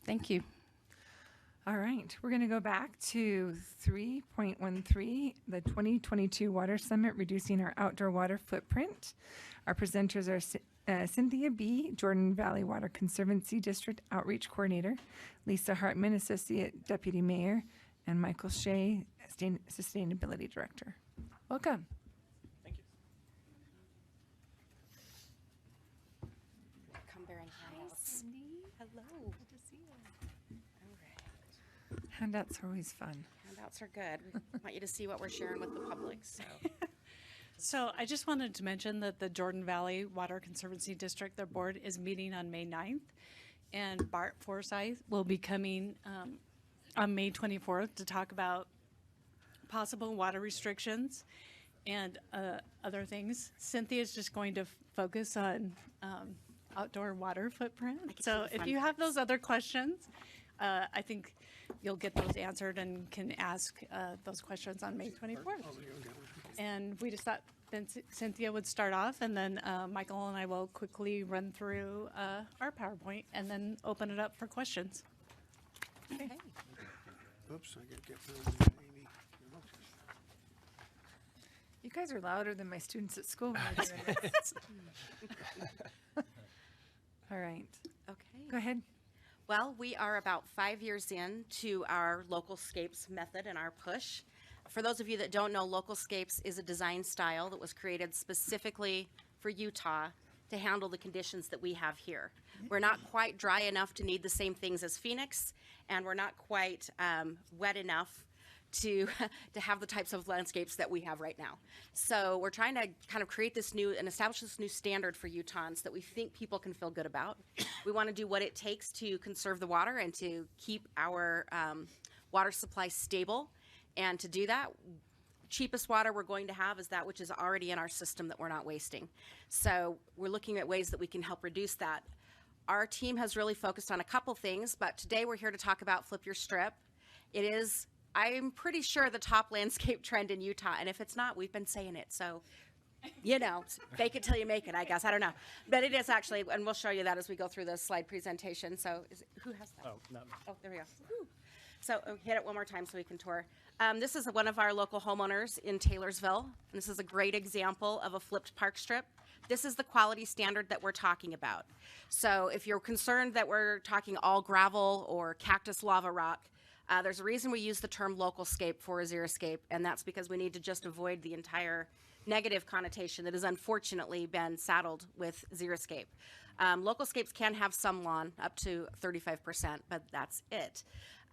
Thank you. All right, we're going to go back to 3.13, the 2022 Water Summit, Reducing Our Outdoor Water Footprint. Our presenters are Cynthia Bee, Jordan Valley Water Conservancy District Outreach Coordinator, Lisa Hartman, Associate Deputy Mayor, and Michael Shea, Sustainability Director. Welcome. Thank you. Come bearing handouts. Hello. Good to see you. All right. Handouts are always fun. Handouts are good. We want you to see what we're sharing with the public. So, So I just wanted to mention that the Jordan Valley Water Conservancy District, their board is meeting on May 9th, and Bart Forsyth will be coming on May 24th to talk about possible water restrictions and other things. Cynthia is just going to focus on outdoor water footprint. So if you have those other questions, I think you'll get those answered and can ask those questions on May 24th. And we just thought then Cynthia would start off, and then Michael and I will quickly run through our PowerPoint and then open it up for questions. okay. Oops, I gotta get through Amy. You guys are louder than my students at school when they're doing this. All right, Okay. go ahead. Well, we are about 5 years in to our Localscapes method and our push. For those of you that don't know, Localscapes is a design style that was created specifically for Utah to handle the conditions that we have here. We're not quite dry enough to need the same things as Phoenix, and we're not quite wet enough to have the types of landscapes that we have right now. So we're trying to kind of create this new and establish this new standard for Utahns that we think people can feel good about. We want to do what it takes to conserve the water and to keep our water supply stable. And to do that, cheapest water we're going to have is that which is already in our system that we're not wasting. So we're looking at ways that we can help reduce that. Our team has really focused on a couple things, but today we're here to talk about Flip Your Strip. It is, I'm pretty sure, the top landscape trend in Utah, and if it's not, we've been saying it. So, you know, fake it till you make it, I guess. I don't know. But it is actually, and we'll show you that as we go through the slide presentation. So who has that? Oh, not me. Oh, there we go. Woo. So hit it one more time so we can tour. This is one of our local homeowners in Taylorsville. And this is a great example of a flipped park strip. This is the quality standard that we're talking about. So if you're concerned that we're talking all gravel or cactus lava rock, there's a reason we use the term localscape for a xeriscape, and that's because we need to just avoid the entire negative connotation that has unfortunately been saddled with xeriscape. Localscapes can have some lawn, up to 35%, but that's it.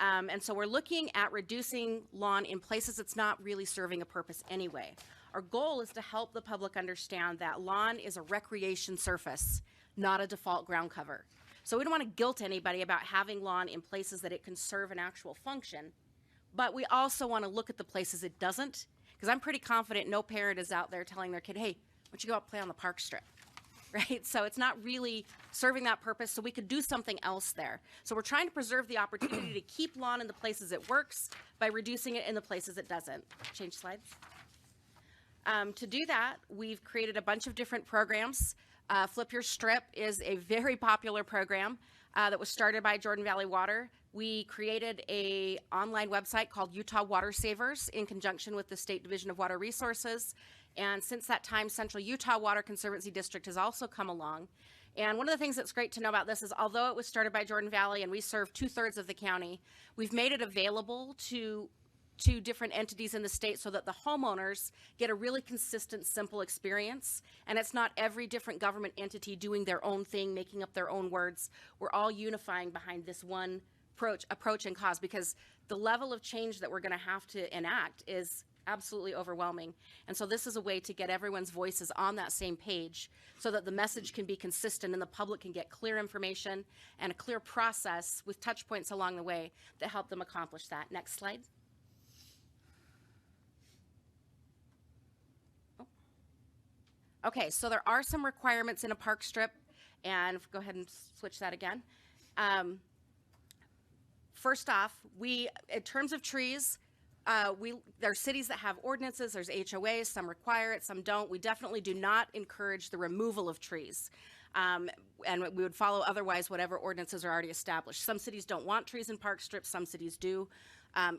And so we're looking at reducing lawn in places that's not really serving a purpose anyway. Our goal is to help the public understand that lawn is a recreation surface, not a default ground cover. So we don't want to guilt anybody about having lawn in places that it can serve an actual function, but we also want to look at the places it doesn't, because I'm pretty confident no parent is out there telling their kid, hey, why don't you go out play on the park strip? Right? So it's not really serving that purpose, so we could do something else there. So we're trying to preserve the opportunity to keep lawn in the places it works by reducing it in the places it doesn't. Change slides. To do that, we've created a bunch of different programs. Flip Your Strip is a very popular program that was started by Jordan Valley Water. We created an online website called Utah Water Savers in conjunction with the State Division of Water Resources. And since that time, Central Utah Water Conservancy District has also come along. And one of the things that's great to know about this is although it was started by Jordan Valley and we serve 2/3 of the county, we've made it available to different entities in the state so that the homeowners get a really consistent, simple experience. And it's not every different government entity doing their own thing, making up their own words. We're all unifying behind this one approach and cause, because the level of change that we're going to have to enact is absolutely overwhelming. And so this is a way to get everyone's voices on that same page so that the message can be consistent and the public can get clear information and a clear process with touch points along the way that help them accomplish that. Next slide. Okay, so there are some requirements in a park strip, and go ahead and switch that again. First off, in terms of trees, there are cities that have ordinances, there's HOAs, some require it, some don't. We definitely do not encourage the removal of trees. And we would follow otherwise whatever ordinances are already established. Some cities don't want trees in park strips, some cities do.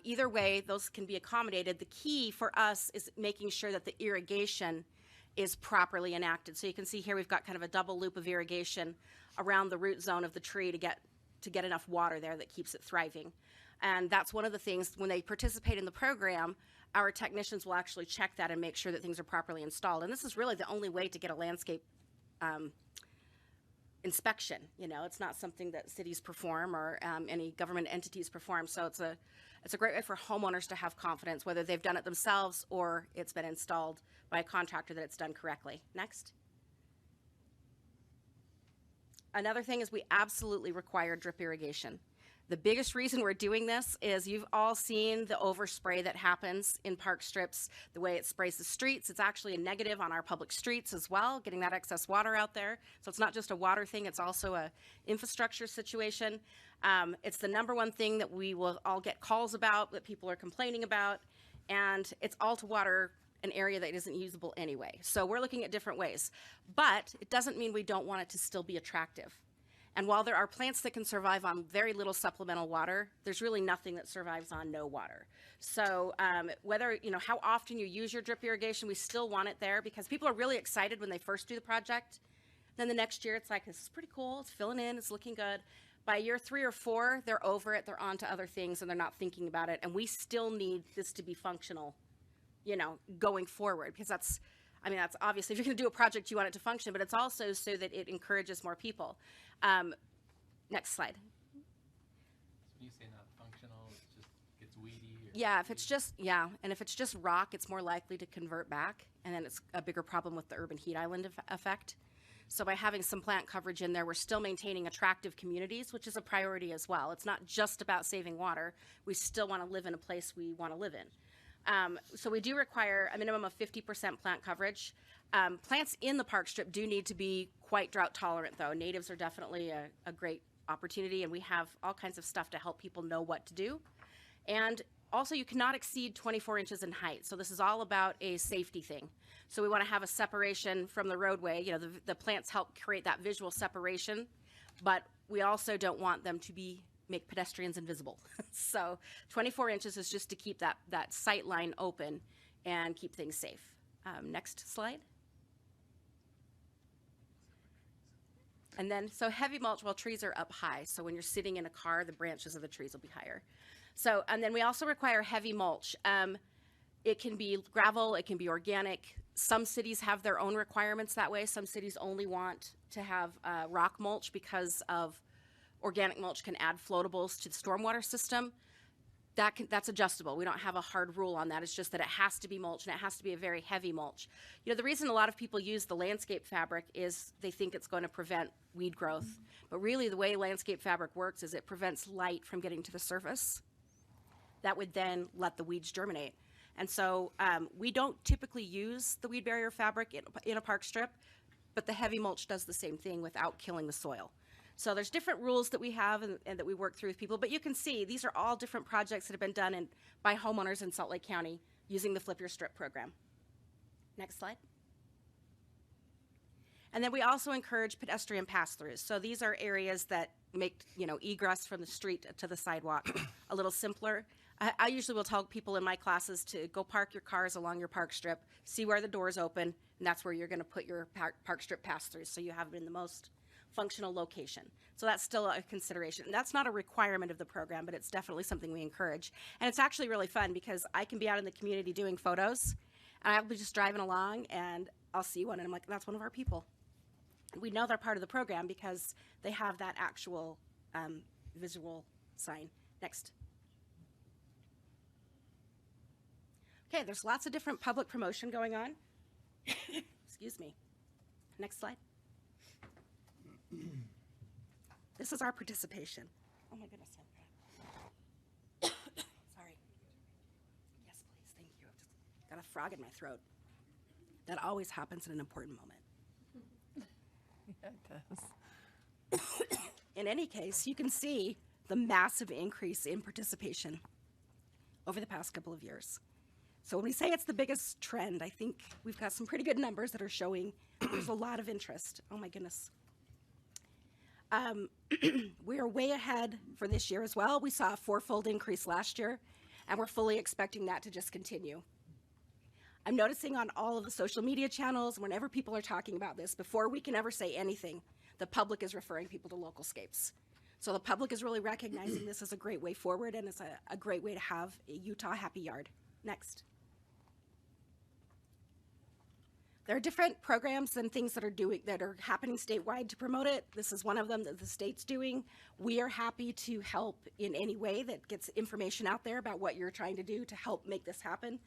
Either way, those can be accommodated. The key for us is making sure that the irrigation is properly enacted. So you can see here we've got kind of a double loop of irrigation around the root zone of the tree to get enough water there that keeps it thriving. And that's one of the things, when they participate in the program, our technicians will actually check that and make sure that things are properly installed. And this is really the only way to get a landscape inspection. You know, it's not something that cities perform or any government entities perform. So it's a great way for homeowners to have confidence, whether they've done it themselves or it's been installed by a contractor, that it's done correctly. Next. Another thing is we absolutely require drip irrigation. The biggest reason we're doing this is you've all seen the overspray that happens in park strips, the way it sprays the streets. It's actually a negative on our public streets as well, getting that excess water out there. So it's not just a water thing, it's also a infrastructure situation. It's the number one thing that we will all get calls about, that people are complaining about, and it's all to water an area that isn't usable anyway. So we're looking at different ways, but it doesn't mean we don't want it to still be attractive. And while there are plants that can survive on very little supplemental water, there's really nothing that survives on no water. So whether, you know, how often you use your drip irrigation, we still want it there because people are really excited when they first do the project. Then the next year it's like, this is pretty cool, it's filling in, it's looking good. By year 3 or 4, they're over it, they're on to other things, and they're not thinking about it. And we still need this to be functional, you know, going forward, because that's obviously, if you're going to do a project, you want it to function, but it's also so that it encourages more people. Next slide. So when you say not functional, it just gets weedy? Or Yeah, and if it's just rock, it's more likely to convert back, and then it's a bigger problem with the urban heat island effect. So by having some plant coverage in there, we're still maintaining attractive communities, which is a priority as well. It's not just about saving water. We still want to live in a place we want to live in. So we do require a minimum of 50% plant coverage. Plants in the park strip do need to be quite drought tolerant, though. Natives are definitely a great opportunity, and we have all kinds of stuff to help people know what to do. And also, you cannot exceed 24 inches in height. So this is all about a safety thing. So we want to have a separation from the roadway. You know, the plants help create that visual separation, but we also don't want them to make pedestrians invisible. So 24 inches is just to keep that sight line open and keep things safe. Next slide. And then, so heavy mulch, well, trees are up high. So when you're sitting in a car, the branches of the trees will be higher. So, and then we also require heavy mulch. It can be gravel, it can be organic. Some cities have their own requirements that way. Some cities only want to have rock mulch because of organic mulch can add floatables to the stormwater system. That's adjustable. We don't have a hard rule on that. It's just that it has to be mulch, and it has to be a very heavy mulch. You know, the reason a lot of people use the landscape fabric is they think it's going to prevent weed growth. But really, the way landscape fabric works is it prevents light from getting to the surface. That would then let the weeds germinate. And so we don't typically use the weed barrier fabric in a park strip, but the heavy mulch does the same thing without killing the soil. So there's different rules that we have and that we work through with people, but you can see these are all different projects that have been done by homeowners in Salt Lake County using the Flip Your Strip program. Next slide. And then we also encourage pedestrian pass-throughs. So these are areas that make, you know, egress from the street to the sidewalk a little simpler. I usually will tell people in my classes to go park your cars along your park strip, see where the doors open, and that's where you're going to put your park strip pass-throughs, so you have it in the most functional location. So that's still a consideration. And that's not a requirement of the program, but it's definitely something we encourage. And it's actually really fun because I can be out in the community doing photos, and I'll be just driving along, and I'll see one, and I'm like, that's one of our people. We know they're part of the program because they have that actual visual sign. Next. Okay, there's lots of different public promotion going on. Excuse me. Next slide. This is our participation. Oh my goodness. Sorry. Yes, please. Thank you. I've just got a frog in my throat. That always happens in an important moment. Yeah, it does. In any case, you can see the massive increase in participation over the past couple of years. So when we say it's the biggest trend, I think we've got some pretty good numbers that are showing there's a lot of interest. Oh my goodness. We are way ahead for this year as well. We saw a fourfold increase last year, and we're fully expecting that to just continue. I'm noticing on all of the social media channels, whenever people are talking about this, before we can ever say anything, the public is referring people to localscapes. So the public is really recognizing this as a great way forward, and it's a great way to have a Utah happy yard. Next. There are different programs and things that are happening statewide to promote it. This is one of them that the state's doing. We are happy to help in any way that gets information out there about what you're trying to do to help make this happen.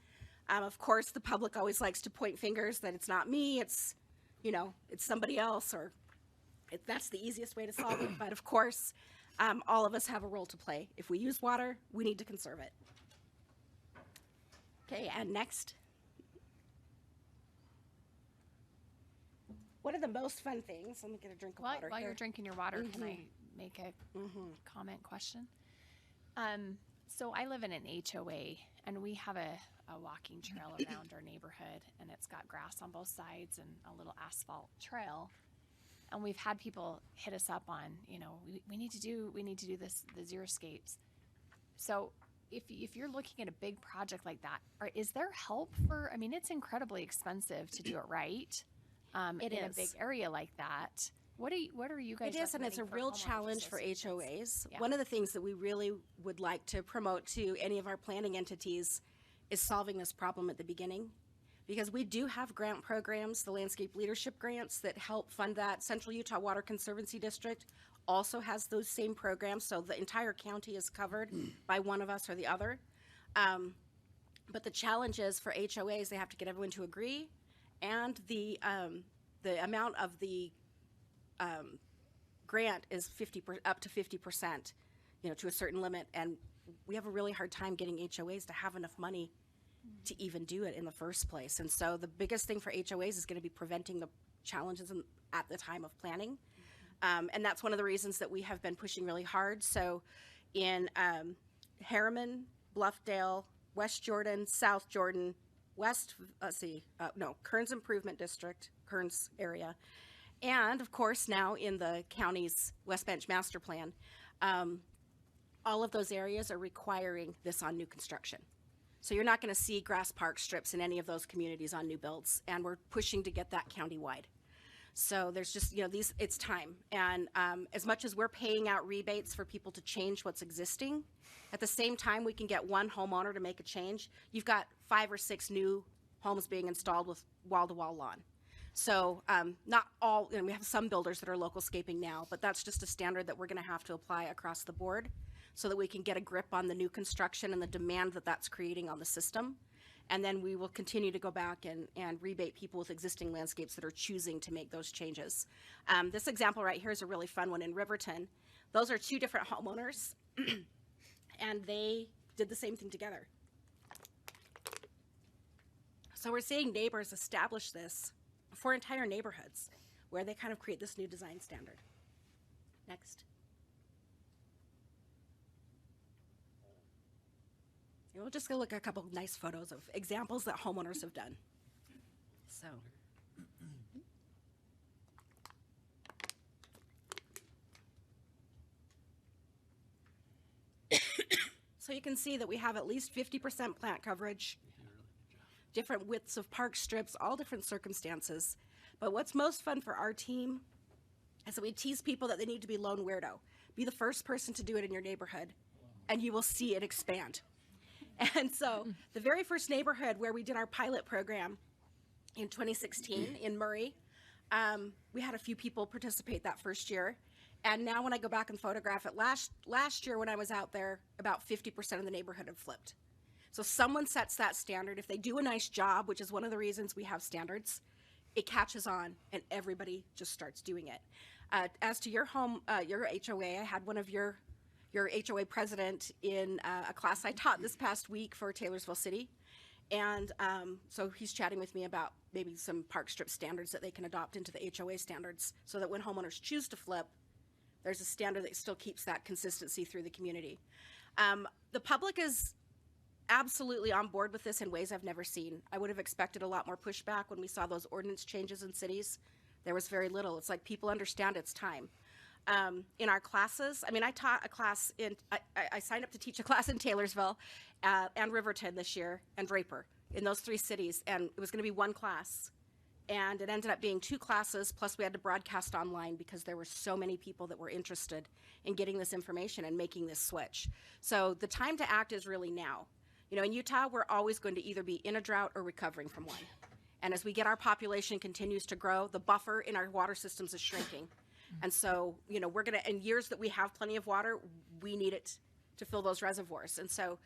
Of course, the public always likes to point fingers that it's not me, it's, it's somebody else, or that's the easiest way to solve it. But of course, all of us have a role to play. If we use water, we need to conserve it. Okay, and next. One of the most fun things, let me get a drink of water While here. you're drinking your water, can I make a comment question? So I live in an HOA, and we have a walking trail around our neighborhood, and it's got grass on both sides and a little asphalt trail. And we've had people hit us up on, we need to do this, the xeriscapes. So if you're looking at a big project like that, is there help for? I mean, it's incredibly expensive to do it right. It in is. a big area like that. What are you guys? It is, and it's a recommending for real homeowners challenge for associations? HOAs. Yeah. One of the things that we really would like to promote to any of our planning entities is solving this problem at the beginning. Because we do have grant programs, the landscape leadership grants that help fund that. Central Utah Water Conservancy District also has those same programs, so the entire county is covered by one of us or the other. But the challenge is for HOAs, they have to get everyone to agree, and the amount of the grant is up to 50%, to a certain limit, and we have a really hard time getting HOAs to have enough money to even do it in the first place. And so the biggest thing for HOAs is going to be preventing the challenges at the time of planning. And that's one of the reasons that we have been pushing really hard. So in Harriman, Bluffdale, West Jordan, South Jordan, Kearns Improvement District, Kearns area, and of course now in the county's West Bench Master Plan, all of those areas are requiring this on new construction. So you're not going to see grass park strips in any of those communities on new builds, and we're pushing to get that countywide. So there's just, it's time. And as much as we're paying out rebates for people to change what's existing, at the same time we can get one homeowner to make a change, you've got 5 or 6 new homes being installed with wall-to-wall lawn. So not all, we have some builders that are localscaping now, but that's just a standard that we're going to have to apply across the board so that we can get a grip on the new construction and the demand that that's creating on the system. And then we will continue to go back and rebate people with existing landscapes that are choosing to make those changes. This example right here is a really fun one in Riverton. Those are 2 different homeowners, and they did the same thing together. So we're seeing neighbors establish this for entire neighborhoods where they kind of create this new design standard. Next. And we'll just go look at a couple of nice photos of examples that homeowners have done. So. So you can see that we have at least 50% plant coverage, different widths of park strips, all different circumstances. But what's most fun for our team is that we tease people that they need to be lone weirdo. Be the first person to do it in your neighborhood, and you will see it expand. And so the very first neighborhood where we did our pilot program in 2016 in Murray, we had a few people participate that first year. And now when I go back and photograph it, last year when I was out there, about 50% of the neighborhood had flipped. So someone sets that standard. If they do a nice job, which is one of the reasons we have standards, it catches on and everybody just starts doing it. As to your your HOA, I had one of your HOA president in a class I taught this past week for Taylorsville City. And so he's chatting with me about maybe some park strip standards that they can adopt into the HOA standards so that when homeowners choose to flip, there's a standard that still keeps that consistency through the community. The public is absolutely on board with this in ways I've never seen. I would have expected a lot more pushback when we saw those ordinance changes in cities. There was very little. It's like people understand it's time. in our classes. I mean, I taught a class I signed up to teach a class in Taylorsville and Riverton this year and Draper in those 3 cities. And it was going to be one class. And it ended up being 2 classes, plus we had to broadcast online because there were so many people that were interested in getting this information and making this switch. So the time to act is really now. You know, in Utah, we're always going to either be in a drought or recovering from one. And as we get our population continues to grow, the buffer in our water systems is shrinking. And so, you know, we're going to, in years that we have plenty of water, we need it to fill those reservoirs. And so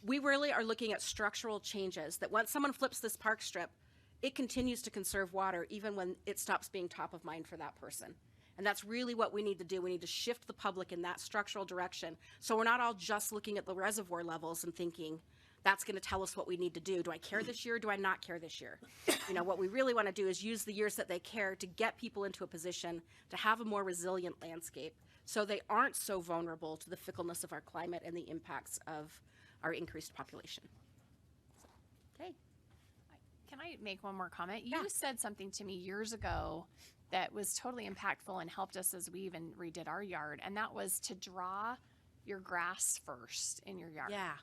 we really are looking at structural changes that once someone flips this park strip, it continues to conserve water even when it stops being top of mind for that person. And that's really what we need to do. We need to shift the public in that structural direction. So we're not all just looking at the reservoir levels and thinking, that's going to tell us what we need to do. Do I care this year? Do I not care this year? You know, what we really want to do is use the years that they care to get people into a position to have a more resilient landscape so they aren't so vulnerable to the fickleness of our climate and the impacts of our increased population. Okay. Can I make one more comment? Yeah. You said something to me years ago that was totally impactful and helped us as we even redid our yard, and that was to draw your grass first in your yard. Yeah.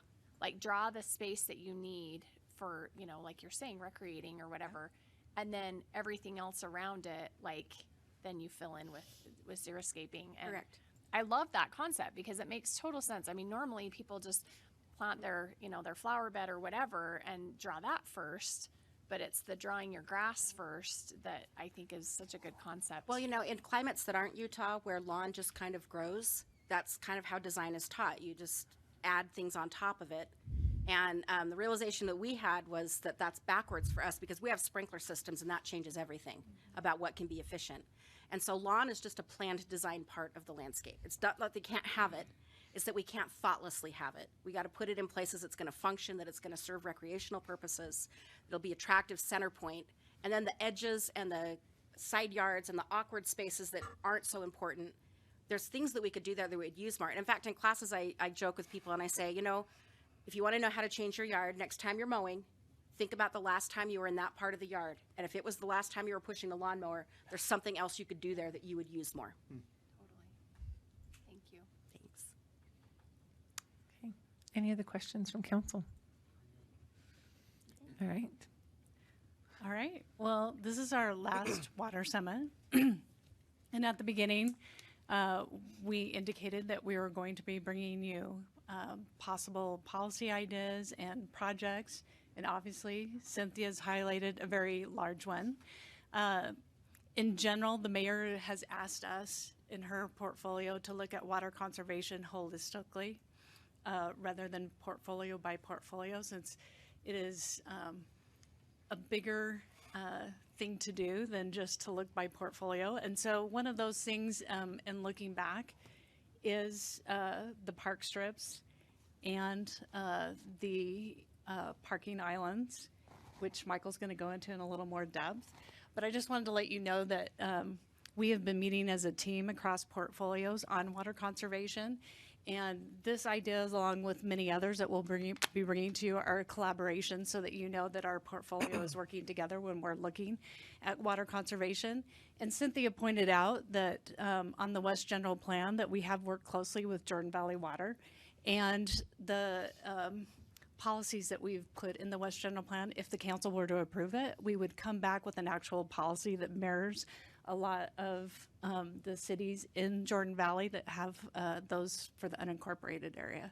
Like draw the space that you need for, you know, like you're saying, recreating or whatever, and then everything else around it, like then you fill in with xeriscaping. And Correct. I love that concept because it makes total sense. I mean, normally people just plant their, you know, their flower bed or whatever and draw that first, but it's the drawing your grass first that I think is such a good concept. Well, you know, in climates that aren't Utah, where lawn just kind of grows, that's kind of how design is taught. You just add things on top of it. And the realization that we had was that that's backwards for us because we have sprinkler systems and that changes everything about what can be efficient. And so lawn is just a planned design part of the landscape. It's not that they can't have it, it's that we can't thoughtlessly have it. We got to put it in places that's going to function, that it's going to serve recreational purposes, it'll be attractive center point, and then the edges and the side yards and the awkward spaces that aren't so important, there's things that we could do there that we'd use more. And in fact, in classes, I joke with people and I say, you know, if you want to know how to change your yard, next time you're mowing, think about the last time you were in that part of the yard. And if it was the last time you were pushing the lawnmower, there's something else you could do there that you would use more. Totally. Thank you. Thanks. Okay. Any other questions from council? All right. All right. Well, this is our last water summit. And at the beginning, we indicated that we were going to be bringing you possible policy ideas and projects. And obviously, Cynthia's highlighted a very large one. In general, the mayor has asked us in her portfolio to look at water conservation holistically rather than portfolio by portfolio, since it is a bigger thing to do than just to look by portfolio. And so one of those things in looking back is the park strips and the parking islands, which Michael's going to go into in a little more depth. But I just wanted to let you know that we have been meeting as a team across portfolios on water conservation. And this idea, along with many others that we'll be bringing to you, are a collaboration so that you know that our portfolio is working together when we're looking at water conservation. And Cynthia pointed out that on the West General Plan that we have worked closely with Jordan Valley Water, and the policies that we've put in the West General Plan, if the council were to approve it, we would come back with an actual policy that mirrors a lot of the cities in Jordan Valley that have those for the unincorporated area.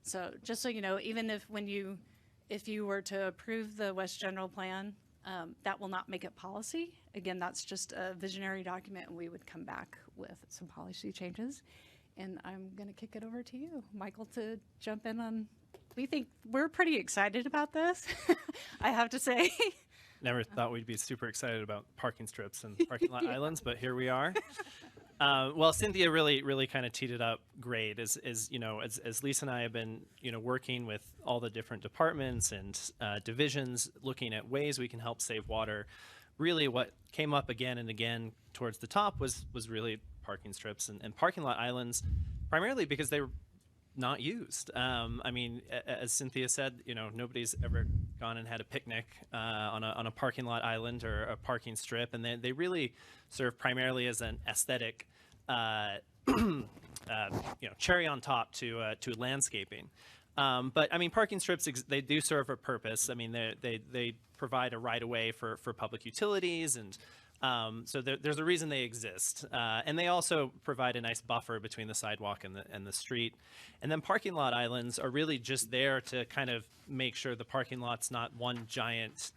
So just so you know, even if you were to approve the West General Plan, that will not make it policy. Again, that's just a visionary document, and we would come back with some policy changes. And I'm going to kick it over to you, Michael, to jump in on. We're pretty excited about this, I have to say. Never thought we'd be super excited about parking strips and parking lot islands, but here we are. Well, Cynthia really kind of teed it up great. As you know, as Lisa and I have been working with all the different departments and divisions, looking at ways we can help save water. Really, what came up again and again towards the top was really parking strips and parking lot islands, primarily because they were not used. I mean, as Cynthia said, nobody's ever gone and had a picnic on a parking lot island or a parking strip, and they really serve primarily as an aesthetic cherry on top to landscaping. But I mean, parking strips, they do serve a purpose. I mean, they provide a right of way for public utilities, and so there's a reason they exist. And they also provide a nice buffer between the sidewalk and the street. And then parking lot islands are really just there to kind of make sure the parking lot's not one giant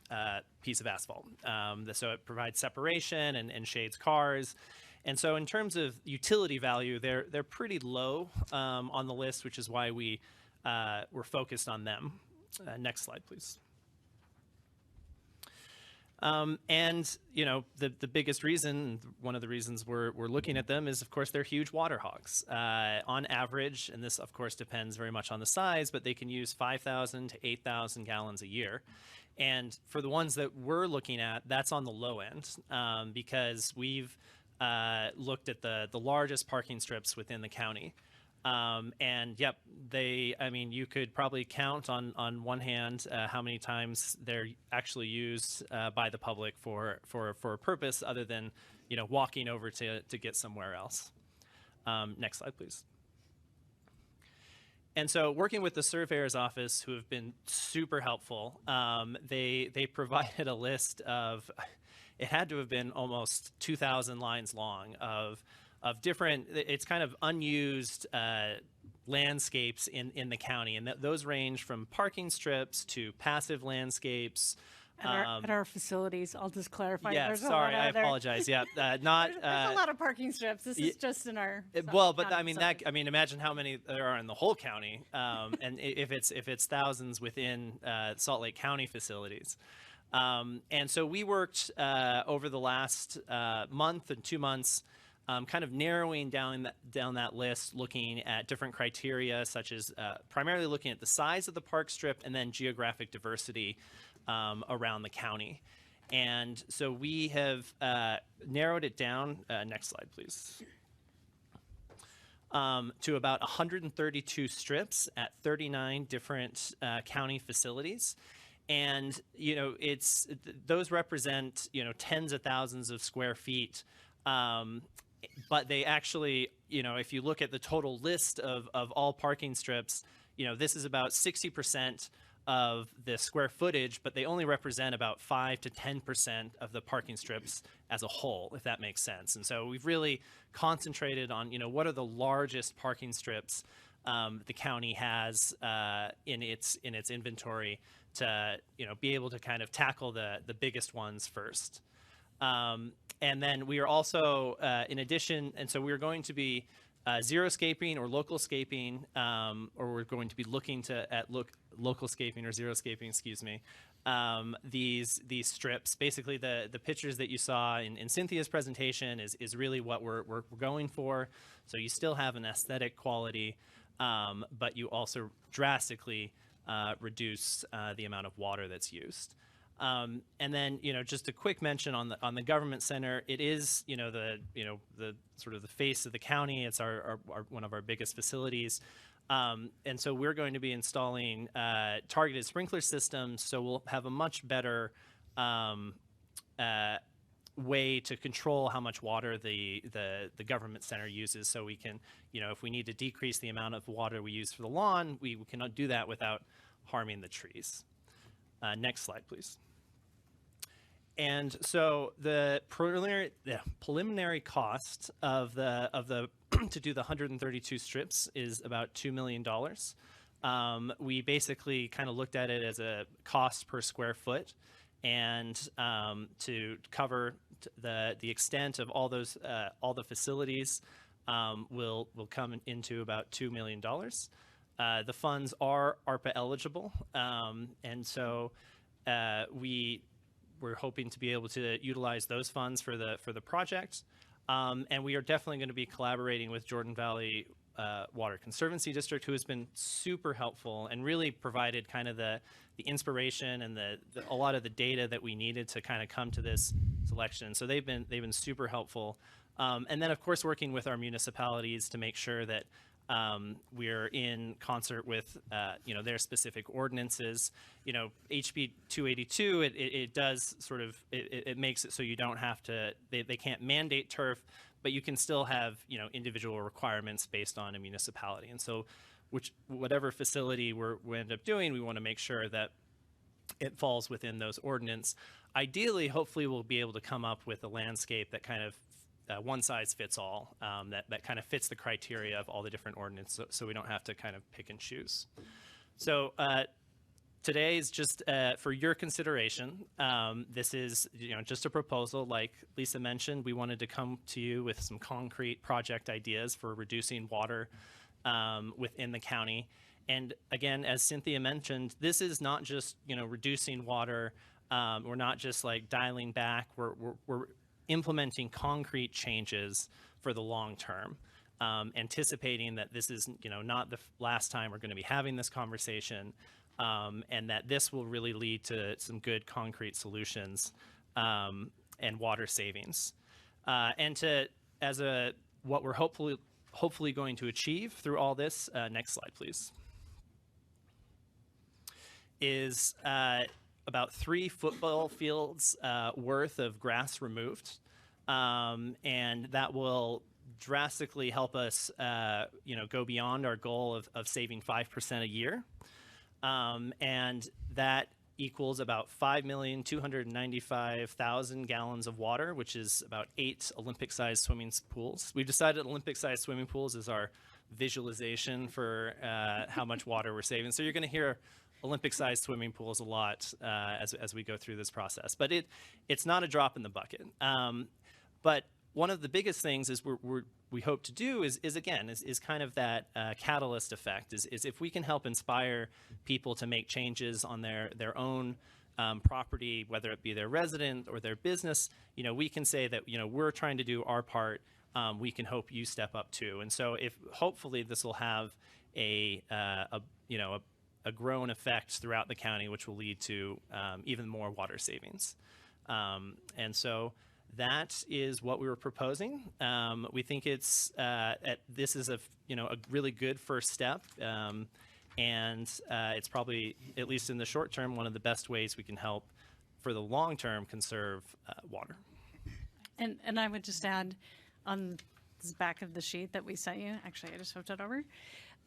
piece of asphalt. So it provides separation and shades cars. And so in terms of utility value, they're pretty low on the list, which is why we're focused on them. Next slide, please. And the biggest reason, one of the reasons we're looking at them is, of course, they're huge water hogs. On average, and this of course depends very much on the size, but they can use 5,000 to 8,000 gallons a year. And for the ones that we're looking at, that's on the low end, because we've looked at the largest parking strips within the county. And yep, you could probably count on one hand how many times they're actually used by the public for a purpose other than walking over to get somewhere else. Next slide, please. And so working with the surveyor's office, who have been super helpful, they provided a list of, it had to have been almost 2,000 lines long of different, it's kind of unused landscapes in the county. And those range from parking strips to passive landscapes. At our facilities, I'll just clarify. Yeah, there's sorry, a lot I of other- apologize. Yeah, not. There's a lot of parking strips. This is just in our. Well, but county I mean facilities. imagine how many there are in the whole county, and if it's thousands within Salt Lake County facilities. And so we worked over the last month and 2 months, kind of narrowing down that list, looking at different criteria, such as primarily looking at the size of the park strip and then geographic diversity around the county. And so we have narrowed it down, next slide please, to about 132 strips at 39 different county facilities. And those represent tens of thousands of square feet, but they actually, if you look at the total list of all parking strips, this is about 60% of the square footage, but they only represent about 5 to 10% of the parking strips as a whole, if that makes sense. And so we've really concentrated on what are the largest parking strips the county has in its inventory to be able to kind of tackle the biggest ones first. And then we are also, in addition, and so we're going to be zero-scaping or local scaping, or we're going to be looking at local scaping or zero-scaping, excuse me, these strips. Basically, the pictures that you saw in Cynthia's presentation is really what we're going for. So you still have an aesthetic quality, but you also drastically reduce the amount of water that's used. And then, just a quick mention on the government center. It is, the sort of the face of the county. It's our one of our biggest facilities. And so we're going to be installing targeted sprinkler systems. So we'll have a much better way to control how much water the government center uses. So we can, if we need to decrease the amount of water we use for the lawn, we cannot do that without harming the trees. Next slide, please. And so the preliminary cost of the to do the 132 strips is about $2 million. We basically kind of looked at it as a cost per square foot, and to cover the extent of all the facilities will come into about $2 million. The funds are ARPA eligible, and so we're hoping to be able to utilize those funds for the project. And we are definitely going to be collaborating with Jordan Valley Water Conservancy District, who has been super helpful and really provided kind of the inspiration and a lot of the data that we needed to kind of come to this selection. So they've been super helpful. And then of course working with our municipalities to make sure that we're in concert with their specific ordinances. HB 282, it does sort of, it makes it so you don't have to, they can't mandate turf, but you can still have, you know, individual requirements based on a municipality. And so whatever facility we end up doing, we want to make sure that it falls within those ordinance. Ideally, hopefully we'll be able to come up with a landscape that kind of one size fits all, that kind of fits the criteria of all the different ordinances, so we don't have to kind of pick and choose. So today is just for your consideration. This is, you know, just a proposal. Like Lisa mentioned, we wanted to come to you with some concrete project ideas for reducing water within the county. And again, as Cynthia mentioned, this is not just, you know, reducing water. We're not just like dialing back. We're implementing concrete changes for the long term, anticipating that this is, you know, not the last time we're going to be having this conversation, and that this will really lead to some good concrete solutions and water savings. And what we're hopefully going to achieve through all this, next slide, please, is about 3 football fields worth of grass removed, and that will drastically help us, you know, go beyond our goal of saving 5% a year, and that equals about 5,295,000 gallons of water, which is about 8 Olympic-sized swimming pools. We've decided Olympic-sized swimming pools is our visualization for how much water we're saving. So you're going to hear Olympic-sized swimming pools a lot as we go through this process, but it's not a drop in the bucket. But one of the biggest things is we hope to do is kind of that catalyst effect. Is if we can help inspire people to make changes on their own property, whether it be their resident or their business, you know, we can say that, you know, we're trying to do our part. We can hope you step up too. And so hopefully this will have a grown effect throughout the county, which will lead to even more water savings. And so that is what we were proposing. We think this is a really good first step, and it's probably, at least in the short term, one of the best ways we can help for the long term conserve water. And I would just add, on this back of the sheet that we sent you, actually I just flipped it over,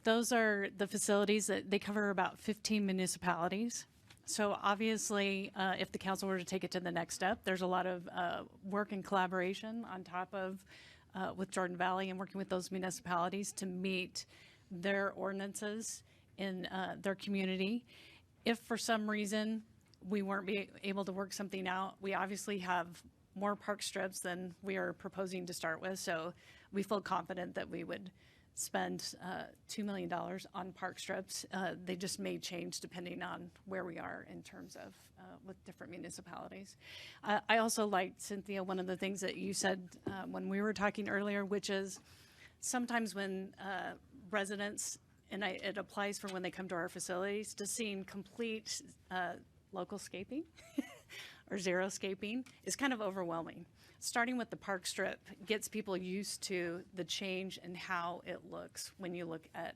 those are the facilities that they cover about 15 municipalities. So obviously, if the council were to take it to the next step, there's a lot of work and collaboration on top of with Jordan Valley and working with those municipalities to meet their ordinances in their community. If for some reason we weren't able to work something out, we obviously have more park strips than we are proposing to start with. So we feel confident that we would spend $2 million on park strips. They just may change depending on where we are in terms of with different municipalities. I also liked, Cynthia, one of the things that you said when we were talking earlier, which is sometimes when residents, and it applies for when they come to our facilities, to seeing complete local scaping or xeriscaping is kind of overwhelming. Starting with the park strip gets people used to the change in how it looks when you look at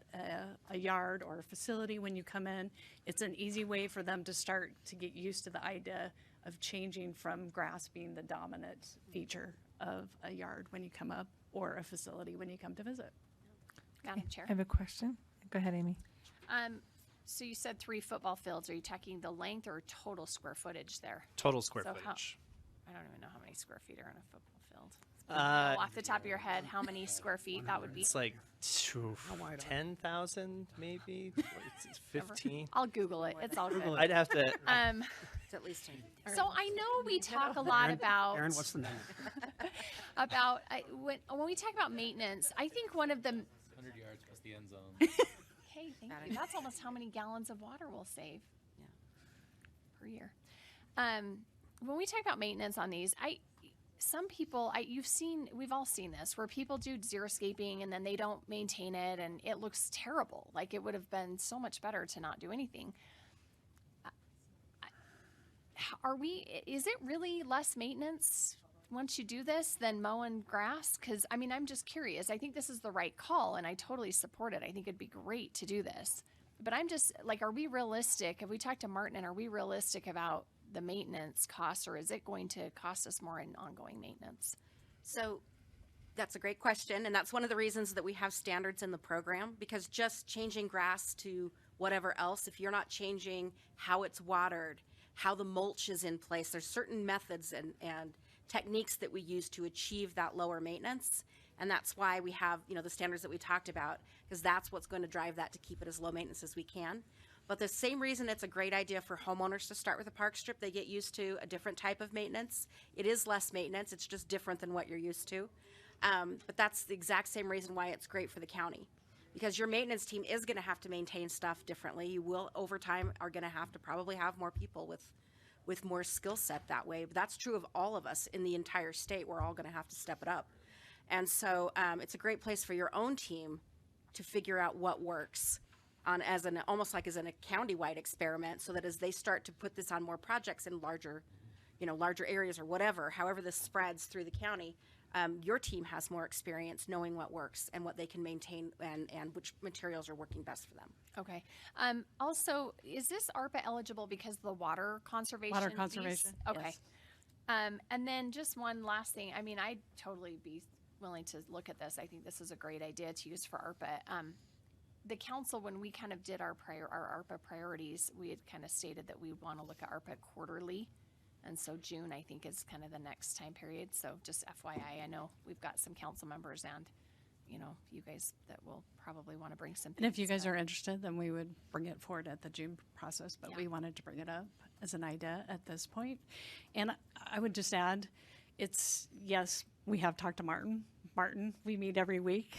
a yard or a facility when you come in. It's an easy way for them to start to get used to the idea of changing from grass being the dominant feature of a yard when you come up, or a facility when you come to visit. Madam Chair. I have a question. Go ahead, Amy. So you said 3 football fields. Are you talking the length or total square footage there? Total square So footage. I don't even know how many square feet are in a football field. Off the top of your head, how many square feet that would be? It's like wide are 10,000 maybe. It's 15. I'll Google it. It's all good. I'd have to. It's at least 10. So I know we talk a lot about Aaron, what's the name? when we talk about maintenance. I think one of the 100 yards plus the end zone. hey, thank you. That's almost how many gallons of water we'll save per year. When we talk about maintenance on these, we've all seen this, where people do xeriscaping and then they don't maintain it and it looks terrible. Like, it would have been so much better to not do anything. Is it really less maintenance once you do this than mowing grass? Because, I mean, I'm just curious. I think this is the right call and I totally support it. I think it'd be great to do this. But I'm just like, are we realistic? Have we talked to Martin, and are we realistic about the maintenance costs, or is it going to cost us more in ongoing maintenance? So That's a great question, and that's one of the reasons that we have standards in the program, because just changing grass to whatever else, if you're not changing how it's watered, how the mulch is in place, there's certain methods and techniques that we use to achieve that lower maintenance, and that's why we have, the standards that we talked about, because that's what's going to drive that to keep it as low maintenance as we can. But the same reason it's a great idea for homeowners to start with a park strip, they get used to a different type of maintenance. It is less maintenance, it's just different than what you're used to. But that's the exact same reason why it's great for the county, because your maintenance team is going to have to maintain stuff differently. You will, over time, are going to have to probably have more people with more skill set that way. But that's true of all of us in the entire state. We're all going to have to step it up. And so it's a great place for your own team to figure out what works almost like as a county-wide experiment, so that as they start to put this on more projects in larger areas or whatever, however this spreads through the county, your team has more experience knowing what works and what they can maintain and which materials are working best for them. Okay. Also, is this ARPA eligible because of the water conservation? Water piece? conservation, Okay. yes. And then just one last thing. I mean, I'd totally be willing to look at this. I think this is a great idea to use for ARPA. The council, when we kind of did our ARPA priorities, we had kind of stated that we want to look at ARPA quarterly. And so June, I think, is kind of the next time period. So just FYI, I know we've got some council members and, you guys that will probably want to bring some And if you things, guys but- are interested, then we would bring it forward at the June process, but Yeah. we wanted to bring it up as an idea at this point. And I would just add, yes, we have talked to Martin. Martin, we meet every week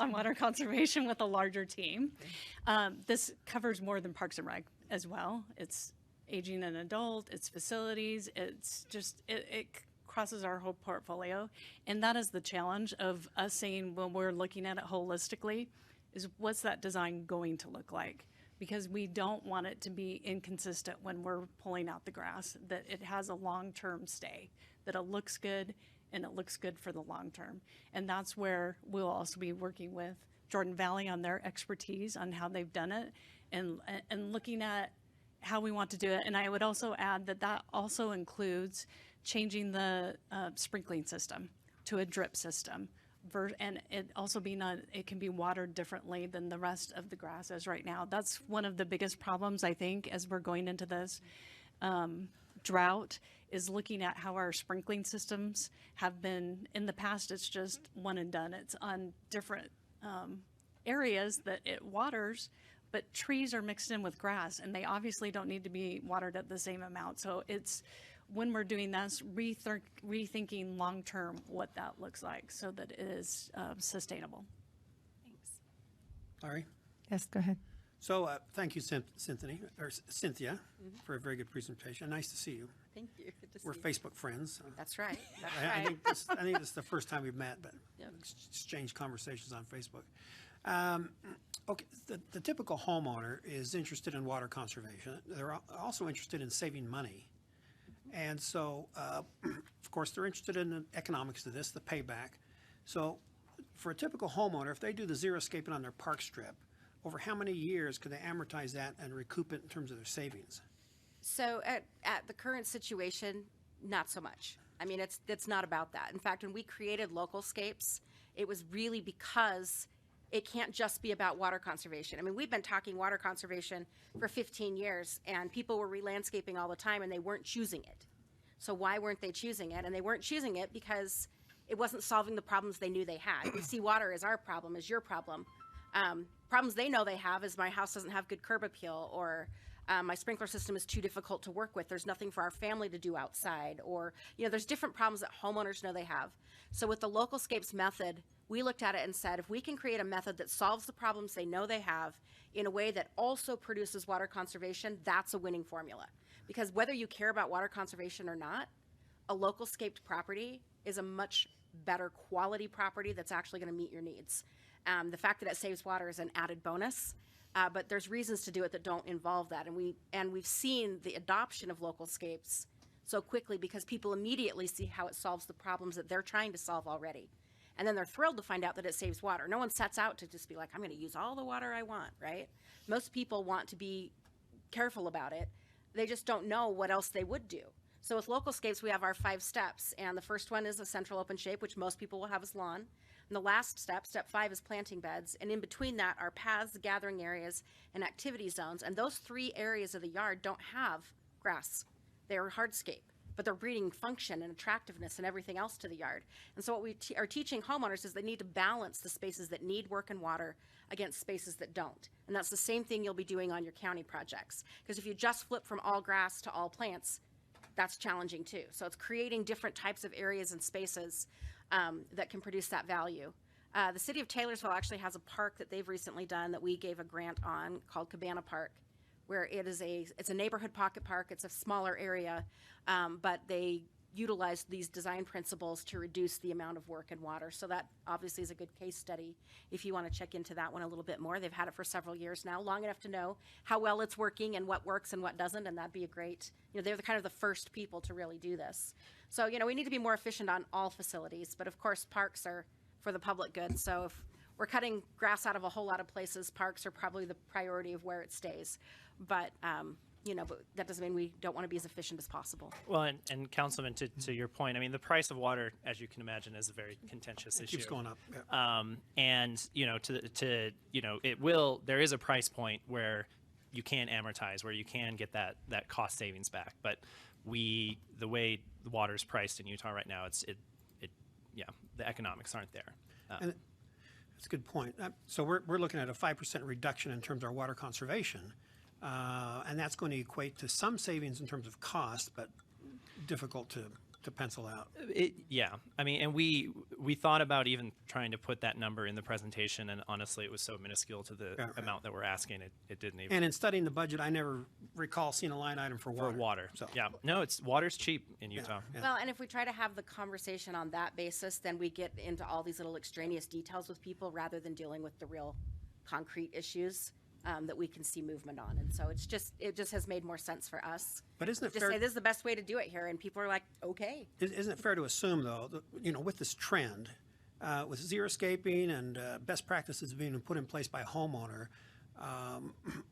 on water conservation with a larger team. This covers more than Parks and Rec as well. It's aging an adult, it's facilities, it's just, it crosses our whole portfolio. And that is the challenge of us saying, when we're looking at it holistically, is what's that design going to look like? Because we don't want it to be inconsistent when we're pulling out the grass, that it has a long-term stay, that it looks good and it looks good for the long term. And that's where we'll also be working with Jordan Valley on their expertise on how they've done it and looking at how we want to do it. And I would also add that also includes changing the sprinkling system to a drip system. And it also it can be watered differently than the rest of the grass is right now. That's one of the biggest problems, I think, as we're going into this drought, is looking at how our sprinkling systems have been. In the past, it's just one and done. It's on different areas that it waters, but trees are mixed in with grass, and they obviously don't need to be watered at the same amount. So it's, when we're doing this, rethinking long-term what that looks like so that it is sustainable. Thanks. Larry? Yes, go ahead. So thank you, Cynthia, for a very good presentation. Nice to see you. Thank you. Good to We're see you. Facebook friends. That's right. That's I right. think this is the first time we've met, but Yep. exchanged conversations on Facebook. Okay, the typical homeowner is interested in water conservation. They're also interested in saving money. And so, of course, they're interested in the economics of this, the payback. So for a typical homeowner, if they do the xeriscaping on their park strip, over how many years could they amortize that and recoup it in terms of their savings? So at the current situation, not so much. I mean, it's not about that. In fact, when we created Localscapes, it was really because it can't just be about water conservation. I mean, we've been talking water conservation for 15 years, and people were re-landscaping all the time, and they weren't choosing it. So why weren't they choosing it? And they weren't choosing it because it wasn't solving the problems they knew they had. We see water as our problem, as your problem. Problems they know they have is my house doesn't have good curb appeal, or my sprinkler system is too difficult to work with. There's nothing for our family to do outside, or, there's different problems that homeowners know they have. So with the Localscapes method, we looked at it and said, if we can create a method that solves the problems they know they have in a way that also produces water conservation, that's a winning formula. Because whether you care about water conservation or not, a Localscaped property is a much better quality property that's actually going to meet your needs. The fact that it saves water is an added bonus, but there's reasons to do it that don't involve that. And we've seen the adoption of Localscapes so quickly because people immediately see how it solves the problems that they're trying to solve already. And then they're thrilled to find out that it saves water. No one sets out to just be like, I'm going to use all the water I want, right? Most people want to be careful about it. They just don't know what else they would do. So with Localscapes, we have our 5 steps, and the first one is a central open shape, which most people will have as lawn. And the last step, step 5, is planting beds, and in between that are paths, gathering areas, and activity zones. And those 3 areas of the yard don't have grass. They're hardscape, but they're breeding function and attractiveness and everything else to the yard. And so what we are teaching homeowners is they need to balance the spaces that need work and water against spaces that don't. And that's the same thing you'll be doing on your county projects. Because if you just flip from all grass to all plants, that's challenging too. So it's creating different types of areas and spaces that can produce that value. The city of Taylorsville actually has a park that they've recently done that we gave a grant on called Cabana Park, where it's a neighborhood pocket park. It's a smaller area, but they utilize these design principles to reduce the amount of work and water. So that obviously is a good case study if you want to check into that one a little bit more. They've had it for several years now, long enough to know how well it's working and what works and what doesn't, and that'd be a great, they're kind of the first people to really do this. So, we need to be more efficient on all facilities, but of course parks are for the public good. So if we're cutting grass out of a whole lot of places, parks are probably the priority of where it stays. But but that doesn't mean we don't want to be as efficient as possible. Well, and Councilman, to your point, I mean, the price of water, as you can imagine, is a very contentious issue. Keeps going up. Yeah. And there is a price point where you can amortize, where you can get that cost savings back. But the way the water is priced in Utah right now, the economics aren't there. And that's a good point. So we're looking at a 5% reduction in terms of our water conservation. And that's going to equate to some savings in terms of cost, but difficult to pencil out. I mean, and we thought about even trying to put that number in the presentation, and honestly, it was so minuscule to the amount that we're asking, it didn't even. And in studying the budget, I never recall seeing a line item for water. So. Yeah, no, water's cheap in Utah. Yeah. Well, and if we try to have the conversation on that basis, then we get into all these little extraneous details with people rather than dealing with the real concrete issues that we can see movement on. And so it just has made more sense for us. But isn't it Just fair? say this is the best way to do it here, and people are like, okay. Isn't it fair to assume, though, that, with this trend, with xeriscaping and best practices being put in place by a homeowner,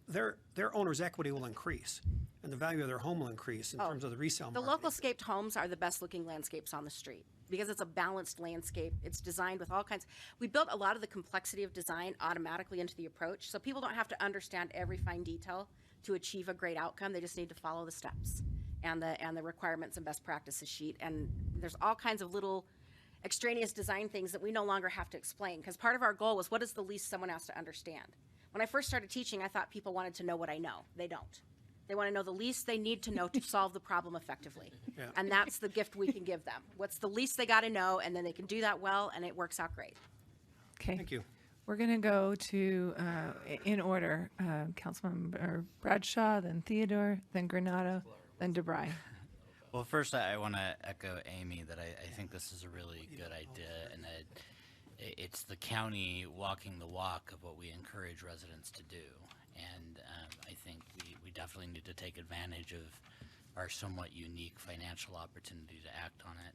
their owner's equity will increase, and the value of their home will increase in terms of the resale The market. Localscaped homes are the best looking landscapes on the street because it's a balanced landscape. It's designed with all kinds. We built a lot of the complexity of design automatically into the approach, so people don't have to understand every fine detail to achieve a great outcome. They just need to follow the steps and the requirements and best practices sheet. And there's all kinds of little extraneous design things that we no longer have to explain, because part of our goal was, what is the least someone has to understand? When I first started teaching, I thought people wanted to know what I know. They don't. They want to know the least they need to know to solve the problem effectively. Yeah. And that's the gift we can give them. What's the least they got to know, and then they can do that well, and it works out great. Okay. Thank you. We're going to go to, in order, Councilman Bradshaw, then Theodore, then Granado, then DeBry. Well, first, I want to echo Amy that I think this is a really good idea, and that it's the county walking the walk of what we encourage residents to do. And I think we definitely need to take advantage of our somewhat unique financial opportunity to act on it.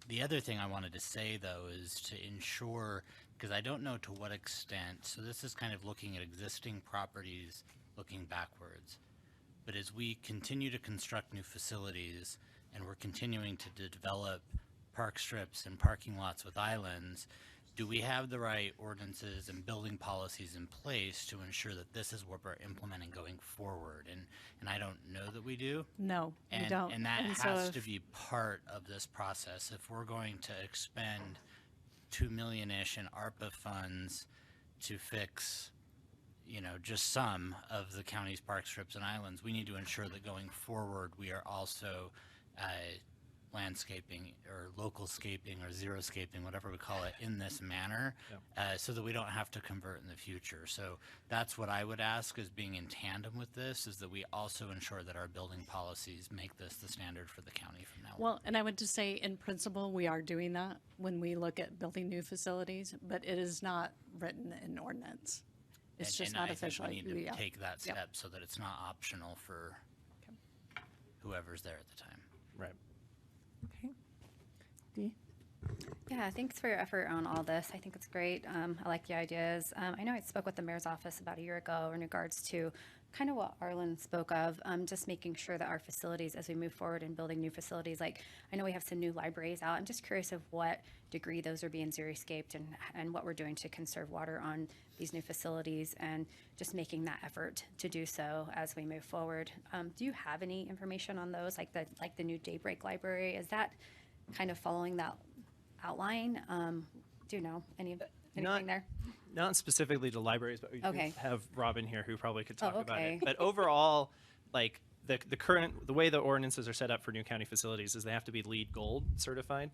The other thing I wanted to say, though, is to ensure, because I don't know to what extent, so this is kind of looking at existing properties, looking backwards. But as we continue to construct new facilities and we're continuing to develop park strips and parking lots with islands, do we have the right ordinances and building policies in place to ensure that this is what we're implementing going forward? And I don't know that we do. No, we And, don't. and that so has to if- be part of this process. If we're going to expend $2 million-ish in ARPA funds to fix, just some of the county's park strips and islands, we need to ensure that going forward we are also landscaping or local scaping or xeriscaping, whatever we call it, in this manner, so that we don't have to convert in the future. So that's what I would ask, is being in tandem with this, is that we also ensure that our building policies make this the standard for the county from now on. Well, and I would just say, in principle, we are doing that when we look at building new facilities, but it is not written in ordinance. It's And- just and not I think official. we need to Yeah. take that Yep. step so that it's not optional for whoever's there at the time. Right. Okay. Dee? Yeah, thanks for your effort on all this. I think it's great. I like the ideas. I know I spoke with the mayor's office about a year ago in regards to kind of what Arlen spoke of, just making sure that our facilities, as we move forward in building new facilities, like I know we have some new libraries out. I'm just curious of what degree those are being xeriscaped and what we're doing to conserve water on these new facilities and just making that effort to do so as we move forward. Do you have any information on those, like the new Daybreak Library? Is that kind of following that outline? Do you know anything there? Not specifically to libraries, but we do Okay. have Robin here who probably could talk about okay. it. But overall, like the way the ordinances are set up for new county facilities is they have to be LEED Gold certified,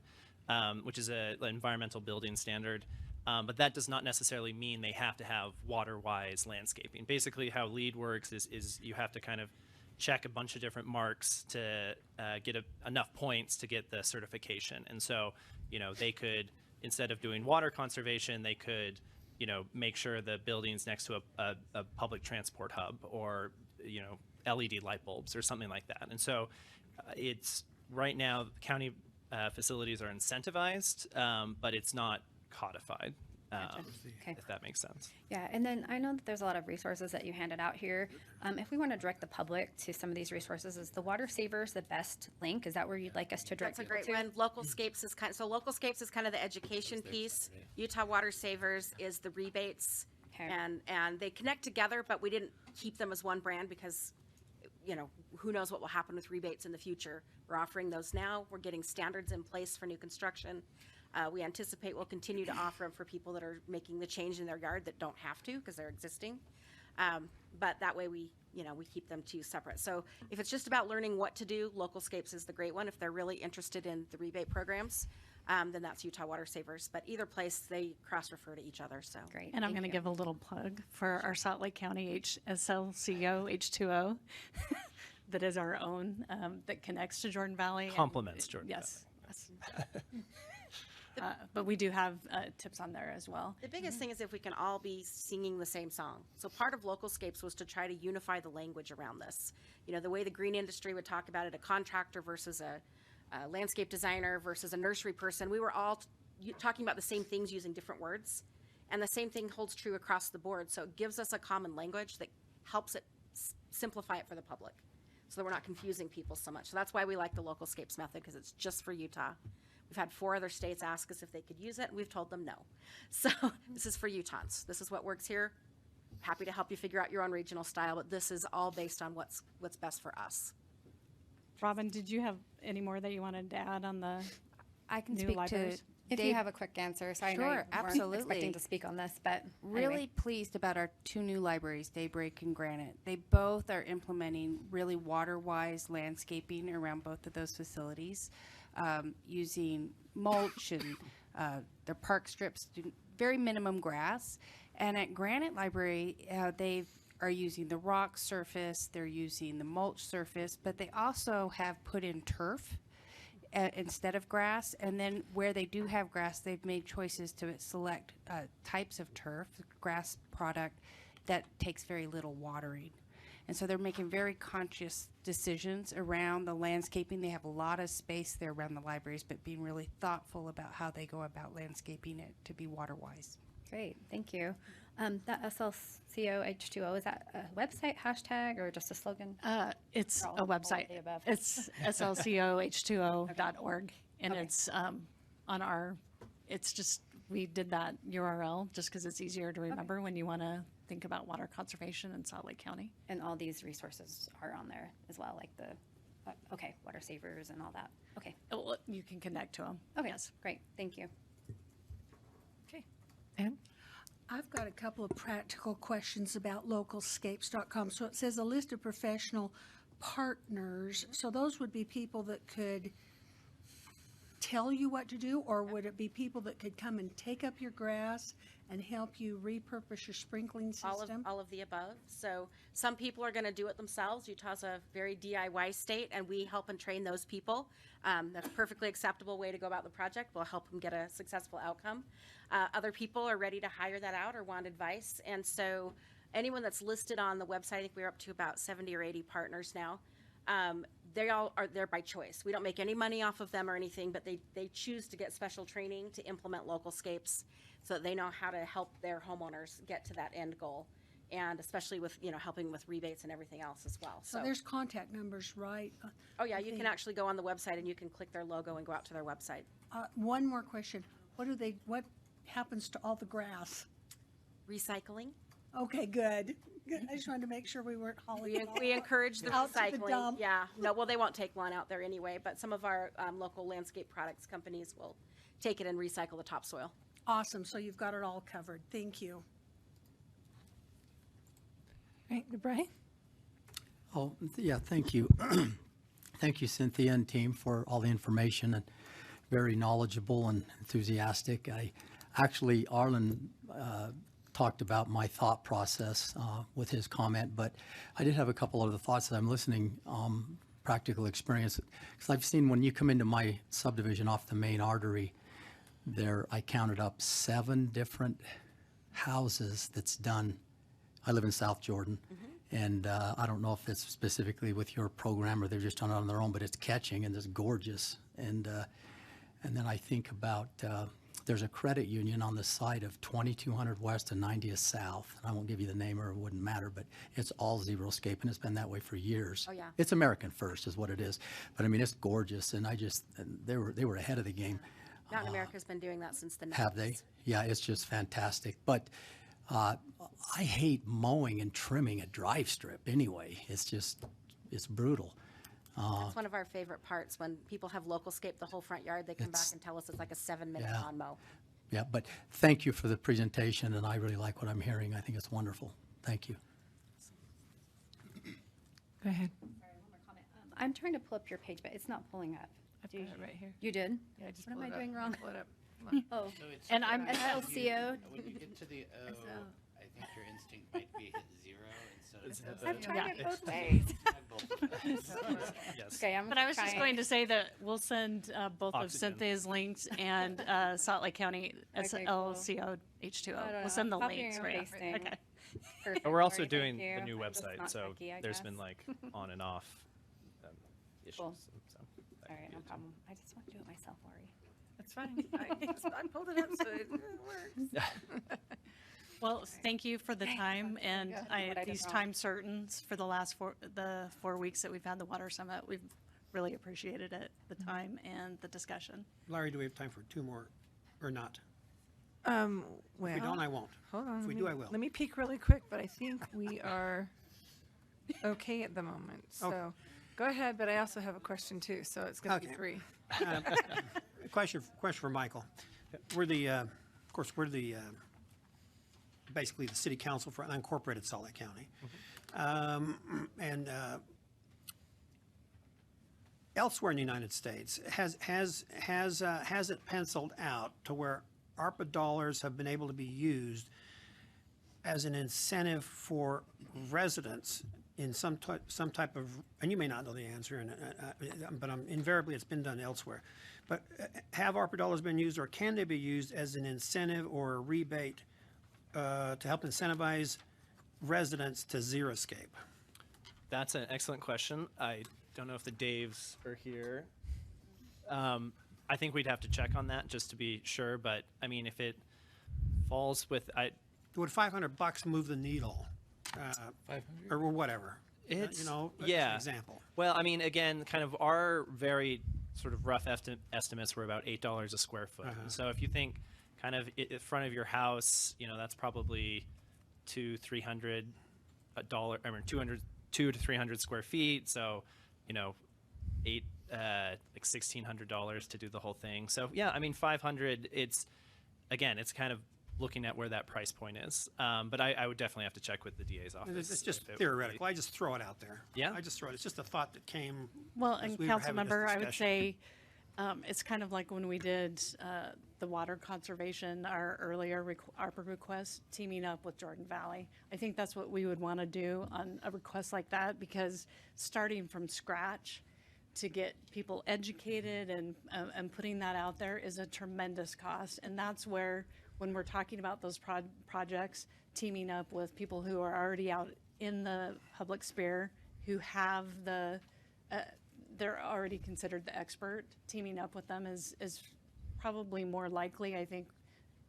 which is an environmental building standard. But that does not necessarily mean they have to have water-wise landscaping. Basically, how LEED works is you have to kind of check a bunch of different marks to get enough points to get the certification. And so, they could, instead of doing water conservation, they could, make sure the building's next to a public transport hub or, LED light bulbs or something like that. And so it's right now county facilities are incentivized, but it's not codified. Okay. If that makes sense. Yeah, and then I know that there's a lot of resources that you handed out here. If we want to direct the public to some of these resources, is the Water Savers the best link? Is that where you'd like us to direct That's a people great to? one. Localscapes is kind of the education piece. Utah Water Savers is the rebates. Okay. And they connect together, but we didn't keep them as one brand because, who knows what will happen with rebates in the future. We're offering those now. We're getting standards in place for new construction. We anticipate we'll continue to offer them for people that are making the change in their yard that don't have to because they're existing. But that way we keep them two separate. So if it's just about learning what to do, Localscapes is the great one. If they're really interested in the rebate programs, then that's Utah Water Savers. But either place, they cross-refer to each other, so. Great. And I'm thank going to you. give a little plug for our Salt Lake County SLCO H2O that is our own, that connects to Jordan Valley. and Complements Jordan Yes. Yes. But we do have tips on there as well. The biggest thing is if we can all be singing the same song. So part of Localscapes was to try to unify the language around this. The way the green industry would talk about it, a contractor versus a landscape designer versus a nursery person, we were all talking about the same things using different words. And the same thing holds true across the board. So it gives us a common language that helps it simplify it for the public so that we're not confusing people so much. So that's why we like the Localscapes method, because it's just for Utah. We've had 4 other states ask us if they could use it, and we've told them no. So this is for Utahns. This is what works here. Happy to help you figure out your own regional style, but this is all based on what's best for us. Robin, did you have any more that you wanted to add on the I can new speak libraries? to If you Dave. have a quick answer, so I know you Sure, weren't absolutely. expecting to speak on this, but Really anyway. pleased about our 2 new libraries, Daybreak and Granite. They both are implementing really water-wise landscaping around both of those facilities, using mulch and their park strips, very minimum grass. And at Granite Library, they are using the rock surface, they're using the mulch surface, but they also have put in turf instead of grass. And then where they do have grass, they've made choices to select types of turf, grass product that takes very little watering. And so they're making very conscious decisions around the landscaping. They have a lot of space there around the libraries, but being really thoughtful about how they go about landscaping it to be water-wise. Great, tach you. That SLCO H2O, is that a website, hashtag, or just a slogan? It's All- a all of website. the above. It's slcoh2o.org. And Okay. it's on our, it's just, we did that URL just because it's easier to remember when you want to think about water conservation in Salt Lake County. And all these resources are on there as well, like the, okay, Water Savers and all that. Okay, Well, you can connect to them. okay, Yes. great, thank you. Okay. Ann? I've got a couple of practical questions about localscapes.com. So it says a list of professional partners. So those would be people that could tell you what to do, or would it be people that could come and take up your grass and help you repurpose your sprinkling system? All of the above. So some people are going to do it themselves. Utah's a very DIY state, and we help and train those people. That's a perfectly acceptable way to go about the project. We'll help them get a successful outcome. Other people are ready to hire that out or want advice. And so anyone that's listed on the website, I think we're up to about 70 or 80 partners now. they all are there by choice. We don't make any money off of them or anything, but they choose to get special training to implement local scapes so that they know how to help their homeowners get to that end goal. And especially with, helping with rebates and everything else as well. So there's contact numbers, right? Oh yeah, you can actually go on the website and you can click their logo and go out to their website. One more question. What happens to all the grass? Recycling. Okay, good. Good. I just wanted to make sure we weren't hauling it We encourage the out to the recycling. dump. Yeah, no, well, they won't take one out there anyway, but some of our local landscape products companies will take it and recycle the topsoil. Awesome. So you've got it all covered. Thank you. Right, Brian? Oh, yeah, thank you. Thank you, Cynthia and team, for all the information, and very knowledgeable and enthusiastic. Arlen talked about my thought process with his comment, but I did have a couple other thoughts that I'm listening, practical experience. Because I've seen when you come into my subdivision off the main artery, I counted up 7 different houses that's done. I live in South Jordan, and I don't know if it's specifically with your program or they're just done it on their own, but it's catching and it's gorgeous. And then I think about there's a credit union on the side of 2200 West and 90th South. And I won't give you the name or it wouldn't matter, but it's all xeriscape, and it's been that way for years. Oh, yeah. It's American first is what it is. But I mean, it's gorgeous, and they were ahead of the game. Mountain America's been doing that since the 90s. Have they? Yeah, it's just fantastic. But I hate mowing and trimming a drive strip anyway. It's brutal. That's one of our favorite parts. When people have local scape the whole front yard, they come back and tell us it's like a 7-minute Yeah. lawn mow. Yeah, but thank you for the presentation, and I really like what I'm hearing. I think it's wonderful. Thank you. Go ahead. Sorry, one more comment. I'm trying to pull up your page, but it's not pulling up. I've got it right here. You did? Yeah, I just What am pulled I it up. doing wrong? Pull it up. Oh, So it's and I'm when SLCO. When you get to the O, I think your instinct might be hit 0, and so it's I've tried it both ways. Yes. Okay, I'm But I was just trying. going to say that we'll send both of Oxygen. Cynthia's links and Salt Lake County Okay, cool. SLCO H2O. I don't know. We'll send the Copying links and right pasting. Okay. Perfect, But we're also Lori, doing thank the you. new I'm just website, not so techie, I there's been guess. like on and off issues. Cool. So All right, no problem. I just want to do it myself, Lori. That's fine. I pulled it up, so it works. Well, thank you for the time, and What I did these wrong. time certains for the 4 weeks that we've had the Water Summit. We've really appreciated it, the time and the discussion. Larry, do we have time for 2 more or not? Well, If we don't, I won't. hold on. If we let do, me- I will. Let me peek really quick, but I think we are okay at the moment. So go ahead, but I also have a question too, so it's going to be Okay. 3. Question for Michael. We're basically the city council for unincorporated Salt Lake County. And elsewhere in the United States, has it penciled out to where ARPA dollars have been able to be used as an incentive for residents in some type of, and you may not know the answer, but invariably it's been done elsewhere. But have ARPA dollars been used, or can they be used as an incentive or a rebate to help incentivize residents to xeriscape? That's an excellent question. I don't know if the Daves are here. I think we'd have to check on that just to be sure, but I mean, if it falls with, Would $500 move the needle? 500? Or whatever? It's, You know, as an yeah. example. Well, I mean, again, kind of our very sort of rough estimates were about $8 a square foot. So if you think kind of in front of your house, that's probably $200-300, I mean, 200 to 300 square feet. So, like $1,600 to do the whole thing. So yeah, I mean, 500. It's kind of looking at where that price point is. But I would definitely have to check with the DA's office. It's just if it would theoretical. be- I just throw it out there. Yeah. I just throw it. It's just a thought that came. Well, as and we were council having this member, I would discussion. say, it's kind of like when we did the water conservation, our earlier ARPA request, teaming up with Jordan Valley. I think that's what we would want to do on a request like that, because starting from scratch to get people educated and putting that out there is a tremendous cost. And that's where, when we're talking about those projects, teaming up with people who are already out in the public sphere, who have the they're already considered the expert. Teaming up with them is probably more likely. I think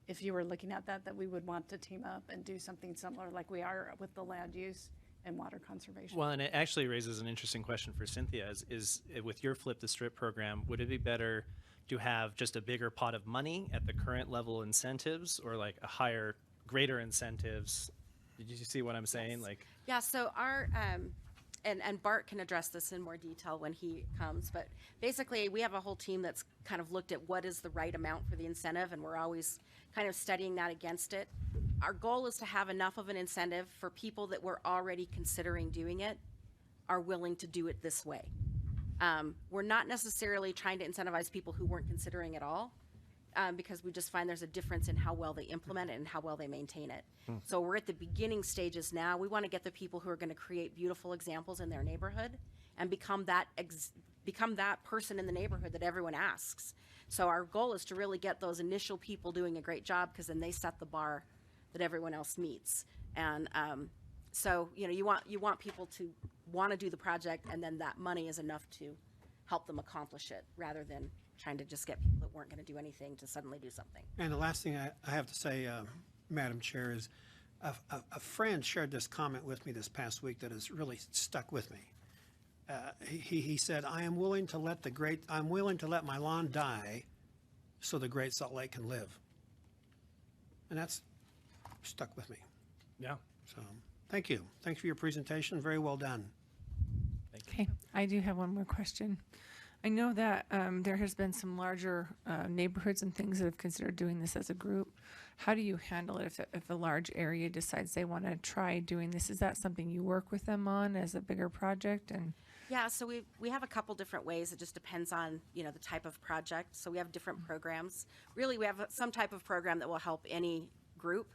if you were looking at that we would want to team up and do something similar like we are with the land use and water conservation. Well, and it actually raises an interesting question for Cynthia is with your Flip the Strip program, would it be better to have just a bigger pot of money at the current level incentives or like a higher, greater incentives? Did you see what I'm saying? Like, Yeah, so our, and Bart can address this in more detail when he comes, but basically we have a whole team that's kind of looked at what is the right amount for the incentive, and we're always kind of studying that against it. Our goal is to have enough of an incentive for people that were already considering doing it are willing to do it this way. We're not necessarily trying to incentivize people who weren't considering at all, because we just find there's a difference in how well they implement it and how well they maintain it. So we're at the beginning stages now. We want to get the people who are going to create beautiful examples in their neighborhood and become that person in the neighborhood that everyone asks. So our goal is to really get those initial people doing a great job, because then they set the bar that everyone else meets. And so you want people to want to do the project, and then that money is enough to help them accomplish it, rather than trying to just get people that weren't going to do anything to suddenly do something. And the last thing I have to say, Madam Chair, is a friend shared this comment with me this past week that has really stuck with me. He said, I'm willing to let my lawn die so the Great Salt Lake can live. And that's stuck with me. yeah. So, thank you. Thanks for your presentation. Very well done. Okay, I do have one more question. I know that there has been some larger neighborhoods and things that have considered doing this as a group. How do you handle it if a large area decides they want to try doing this? Is that something you work with them on as a bigger project? And Yeah, so we have a couple different ways. It just depends on, the type of project. So we have different programs. Really, we have some type of program that will help any group.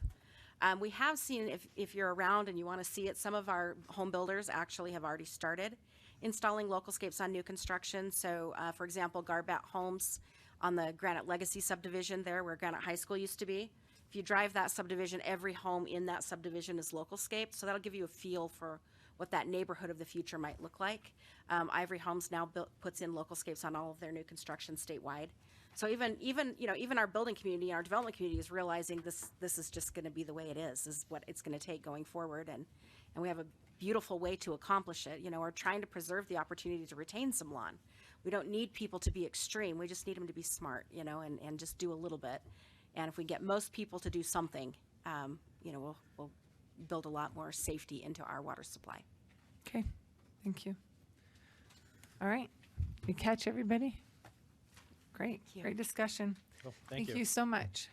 We have seen, if you're around and you want to see it, some of our home builders actually have already started installing localscapes on new construction. So, for example, Garbat Homes on the Granite Legacy subdivision there, where Granite High School used to be. If you drive that subdivision, every home in that subdivision is localscaped. So that'll give you a feel for what that neighborhood of the future might look like. Ivory Homes now puts in localscapes on all of their new construction statewide. So even our building community, our development community is realizing this is just going to be the way it is what it's going to take going forward, and we have a beautiful way to accomplish it. We're trying to preserve the opportunity to retain some lawn. We don't need people to be extreme. We just need them to be smart, and just do a little bit. And if we get most people to do something, we'll build a lot more safety into our water supply. okay, thank you. All right, you catch everybody? Great, you. great discussion. Cool. Thank you. You so much.